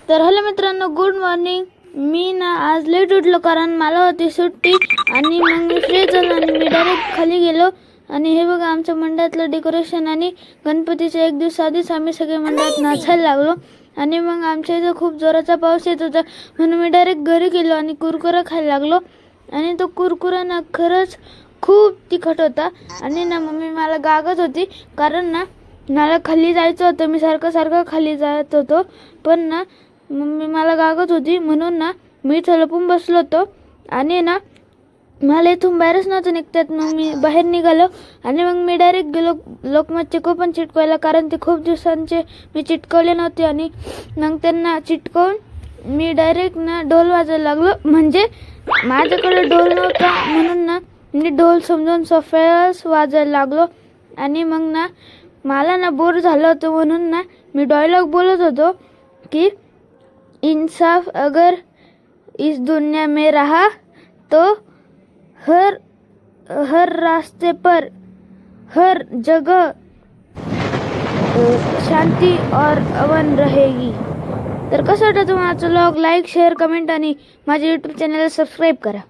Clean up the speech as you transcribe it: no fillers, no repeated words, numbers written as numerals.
तर हॅलो मित्रांनो, good morning. मी ना आज लेट उठलो कारण मला होती सुट्टी आणि मग मी फ्रेश झालो आणि मी डायरेक्ट खाली गेलो. आणि हे बघा आमच्या मंडळातलं डेकोरेशन आणि गणपतीच्या एक दिवस आधीच आम्ही सगळे मंडळात नाचायला लागलो. आणि मग आमच्या इथं खूप जोराचा पाऊस येत होता म्हणून मी डायरेक्ट घरी गेलो आणि कुरकुरा खायला लागलो. आणि तो कुरकुरा ना खरंच खूप तिखट होता. आणि ना मम्मी मला गागत होती कारण ना मला खाली जायचं होतं. मी सारखं खाली जात होतो पण ना मम्मी मला गागत होती म्हणून ना मी इथं लपून बसलो होतो. आणि ना मला इथून बाहेरच नव्हतं निघतात. मग मी बाहेर निघालो आणि मग मी डायरेक्ट गेलो लोकमतचे कुपन चिटकवायला कारण ते खूप दिवसांचे मी चिटकवले नव्हते. आणि मग त्यांना चिटकवून मी डायरेक्ट ना ढोल वाजायला लागलो. म्हणजे माझ्याकडे ढोल नव्हता म्हणून ना मी ढोल समजून सोफ्यास वाजायला लागलो. आणि मग ना मला ना बोर झालं होतं म्हणून ना मी डायलॉग बोलत होतो की इंसाफ अगर इस दुनिया में रहा तो हर रास्ते पर हर जगह शांती और अमन रहेगी. तर कसं वाटतं तुम्हाला व्लॉग? लाईक, शेअर, कमेंट आणि माझ्या यूट्यूब चॅनलला सबस्क्राईब करा.